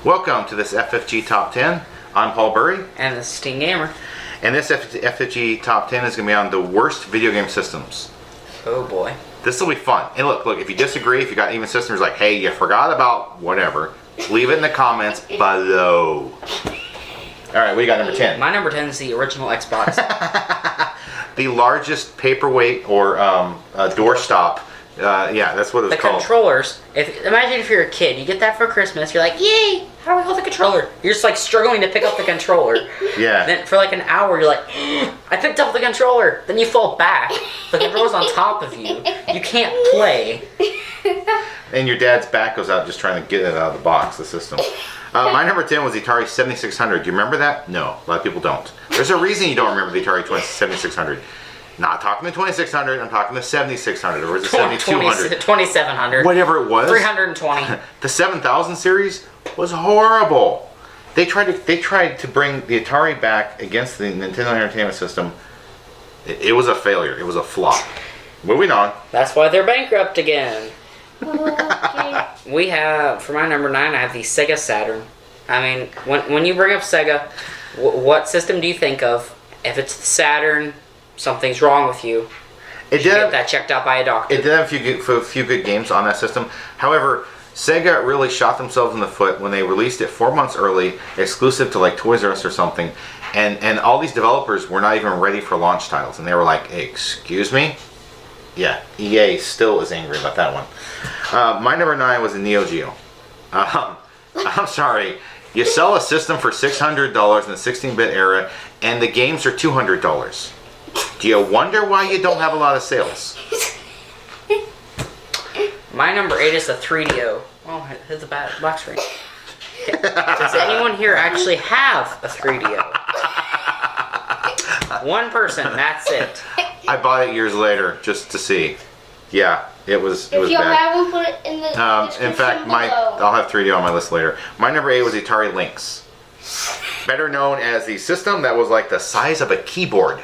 Welcome to this FFG Top 10. I'm Paul Burry. And this is Teen Gamer. And this FFG Top 10 is going to be on the worst video game systems. Oh boy. This will be fun. And look, if you disagree, if you got even systems like, hey, you forgot about whatever, leave it in the comments below. Alright, what do you got number 10? My number 10 is the original Xbox. The largest paperweight or doorstop. Yeah, that's what it was the called. Controllers. Imagine if you're a kid, you get that for Christmas, you're like, yay! How do I hold the controller? You're just like struggling to pick up the controller. Yeah. Then for like an hour, you're like, I picked up the controller. Then you fall back. The controller's on top of you. You can't play. And your dad's back goes out just trying to get it out of the box, the system. My number 10 was the Atari 7600. Do you remember that? No, a lot of people don't. There's a reason you don't remember the Atari 7600. Not talking the 2600, I'm talking the 7600, or was it 7200? 2700. Whatever it was. 320. The 7000 series was horrible. They tried to bring the Atari back against the Nintendo Entertainment System. It was a failure. It was a flop. Moving on. That's why they're bankrupt again. Okay. We have, for my number 9, I have the Sega Saturn. I mean, when you bring up Sega, what system do you think of? If it's the Saturn, something's wrong with you. It You did get that checked out by a doctor. It did have a few good games on that system. However, Sega really shot themselves in the foot when they released it 4 months early, exclusive to like Toys R Us or something. And all these developers were not even ready for launch titles. And they were like, hey, excuse me? Yeah, EA still is angry about that one. My number 9 was a Neo Geo. I'm sorry. You sell a system for $600 in the 16-bit era, and the games are $200. Do you wonder why you don't have a lot of sales? My number 8 is the 3DO. Oh, hit the black screen. Does anyone here actually have a 3DO? One person, that's it. I bought it years later just to see. Yeah, it was If you bad. have one, put it in the description In fact, below. I'll have 3D on my list later. My number 8 was Atari Lynx. Better known as the system that was like the size of a keyboard.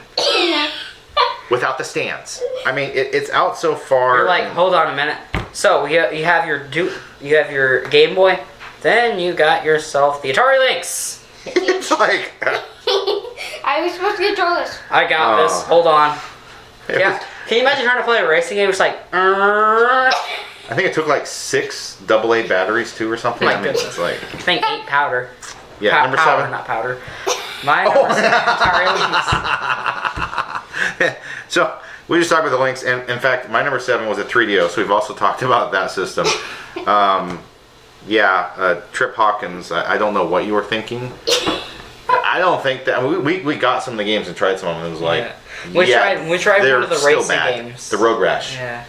Without the stands. I mean, it's out so far. You're like, hold on a minute. So you have your Game Boy, then you got yourself the Atari Lynx. It's like... I was supposed to control this. I got Oh. this. Hold on. It Yeah. was- Can you imagine trying to play a racing game? It's like, I think it took like 6 AA batteries too or something. My I mean, goodness. it's like... I think 8 powder. Yeah, number powder, 7. not powder. My number 7, Atari Lynx. So, we just talked about the Lynx, and in fact, my number 7 was a 3DO, so we've also talked about that system. Trip Hawkins, I don't know what you were thinking. I don't think that... I mean, we got some of the games and tried some of them, and it was like... Yeah. We tried they're one of the still racing bad. games. The Road Rash. Yeah.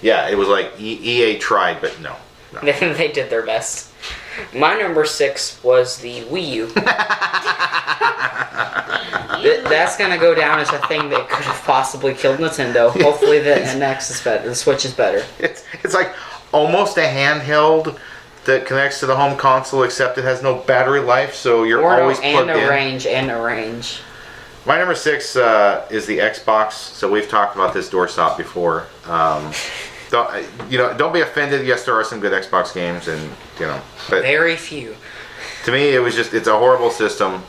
Yeah, it was like EA tried, but no. They did their best. My number 6 was the Wii U. That's gonna go down as a thing that could have possibly killed Nintendo. Hopefully the NX is better. The Switch is better. It's like almost a handheld that connects to the home console, except it has no battery life, so you're always plugged in. And a range. My number 6 is the Xbox. So we've talked about this doorstop before. Don't be offended. Yes, there are some good Xbox games, and but Very few. to me, it's a horrible system.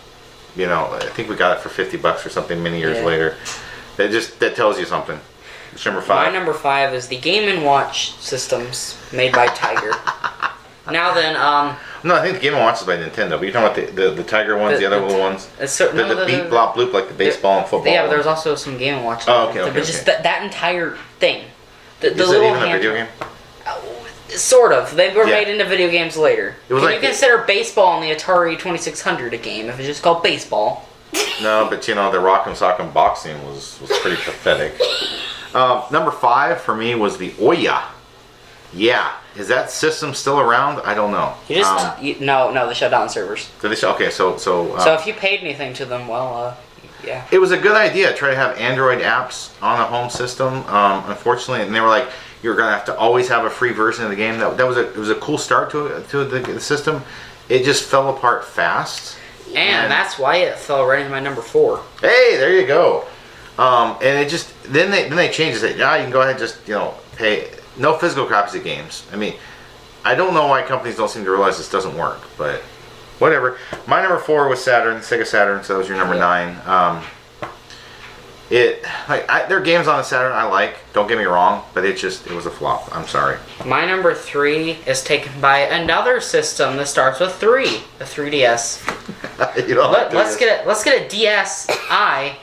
I think we got it for $50 or something many years later. That tells you something. It's number 5. My number 5 is the Game & Watch systems made by Tiger. Now then, No, I think the Game & Watch is by Nintendo. But you're talking about the Tiger ones, the other little ones. The beep, blop, bloop, like the baseball and football. Yeah, but there's also some Game & Watch. Oh, okay, But just that entire thing. The Is little it even a video game? Sort of. They were Yeah. made into video games later. It was Can like you consider baseball on the Atari 2600 a game if it's just called baseball? No, but the Rock'em Sock'em boxing was pretty pathetic. Number 5 for me was the Ouya. Yeah, is that system still around? I don't know. You just no, they shut down servers. Did they okay, so So if you paid anything to them, well, yeah. it was a good idea to try to have Android apps on a home system. Unfortunately, and they were like, you're gonna have to always have a free version of the game. It was a cool start to the system. It just fell apart fast. And that's why it fell right into my number 4. Hey, there you go. And it just then they changed it. Yeah, you can go ahead and just pay no physical copies of games. I mean, I don't know why companies don't seem to realize this doesn't work, but Whatever. My number 4 was Saturn, Sega Saturn, so that was your number 9. There are games on the Saturn I like, don't get me wrong, but it was a flop. I'm sorry. My number 3 is taken by another system that starts with 3, the 3DS. You don't like Let's get a DSi,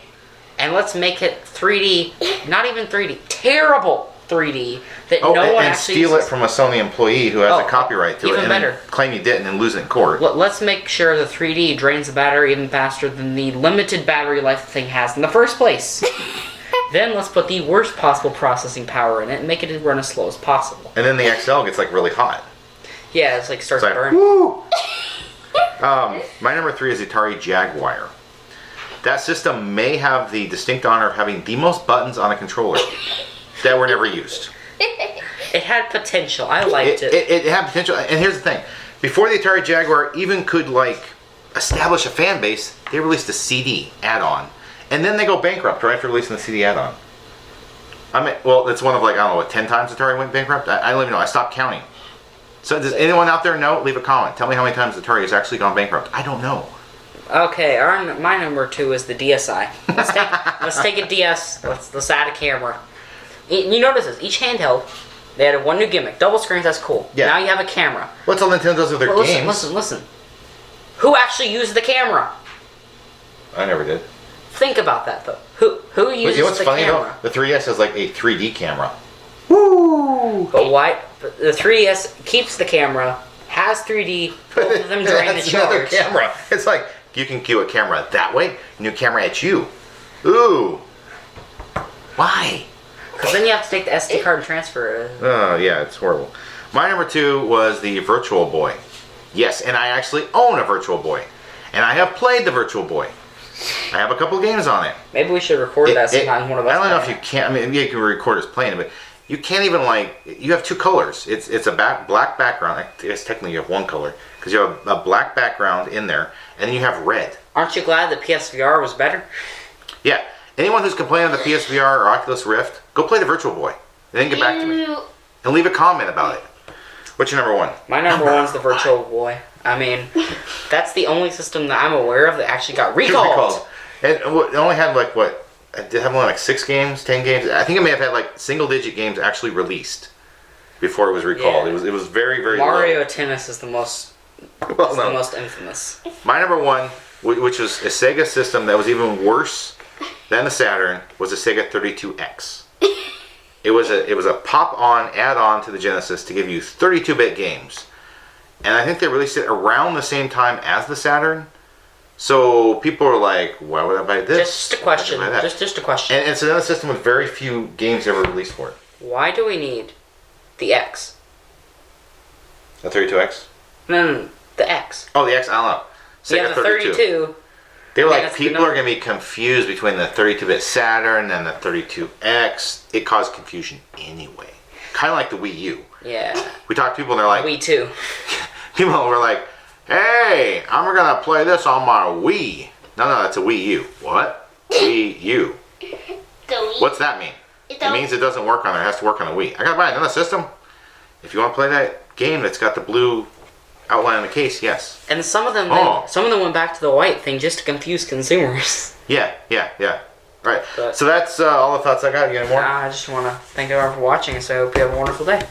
and let's make it 3D. Not even 3D, terrible 3D that no one and actually steal uses. it from a Sony employee who has a copyright to it, even and better. then claim you didn't and lose it in court. Let's make sure the 3D drains the battery even faster than the limited battery life the thing has in the first place. Then let's put the worst possible processing power in it and make it run as slow as possible. And then the XL gets like really hot. Yeah, it's like starts It's to like, burn. woo! My number 3 is Atari Jaguar. That system may have the distinct honor of having the most buttons on a controller that were never used. It had potential. I liked it. It had potential. And here's the thing. Before the Atari Jaguar even could establish a fan base, they released a CD add-on. And then they go bankrupt right after releasing the CD add-on. It's one of 10 times Atari went bankrupt? I don't even know. I stopped counting. So does anyone out there know? Leave a comment. Tell me how many times Atari has actually gone bankrupt. I don't know. Okay, my number 2 is the DSi. Let's take a DS. Let's add a camera. You notice this? Each handheld, they added one new gimmick. Double screens. That's cool. Yeah. Now you have a camera. What's all Nintendo does with their games? Listen. Who actually used the camera? I never did. Think about that though. Who uses You know what's the funny camera? though? The 3DS has like a 3D camera. Woo! But why? The 3DS keeps the camera, has 3D. Both of them drain the That's another charge. camera. It's like you can cue a camera that way, new camera at you. Ooh. Why? Because then you have to take the SD card and transfer it. Oh yeah, it's horrible. My number 2 was the Virtual Boy. Yes, and I actually own a Virtual Boy, and I have played the Virtual Boy. I have a couple games on it. Maybe we should record that sometime. One of us. I don't know if you can. I mean, you can record us playing it, but you can't even you have 2 colors. It's a black background. I guess technically you have 1 color because you have a black background in there, and then you have red. Aren't you glad the PSVR was better? Yeah. Anyone who's complaining of the PSVR or Oculus Rift, go play the Virtual Boy, and then get back to me and leave a comment about it. What's your number 1? My number 1's the Virtual Boy. I mean, that's the only system that I'm aware of that actually got recalled. It only had did it have only 6 games, 10 games? I think it may have had single-digit games actually released before it was recalled. Yeah. It was very, very Mario low. Tennis is the most The most infamous. My number 1, which was a Sega system that was even worse than the Saturn, was a Sega 32X. It was a pop-on add-on to the Genesis to give you 32-bit games. And I think they released it around the same time as the Saturn. So people are like, why would I buy this? Just a question. Why would I buy that? Just a question. And it's another system with very few games ever released for it. Why do we need the X? The 32X? No, the X. Oh, the X, I don't know. We have the 32. They were Yeah, like, that's the people number. are going to be confused between the 32-bit Saturn and the 32X. It caused confusion anyway. Kind of like the Wii U. Yeah. We talked to people and they're like, We too. people were like, hey, I'm going to play this on my Wii. No, that's a Wii U. What? Wii U. What's that mean? It means it doesn't work on there. It has to work on the Wii. I got to buy another system. If you want to play that game that's got the blue outline on the case, yes. And some of them went back to the white thing just to confuse consumers. Yeah. Right. But- So that's all the thoughts I got. You got any more? I just want to thank everyone for watching, so I hope you have a wonderful day.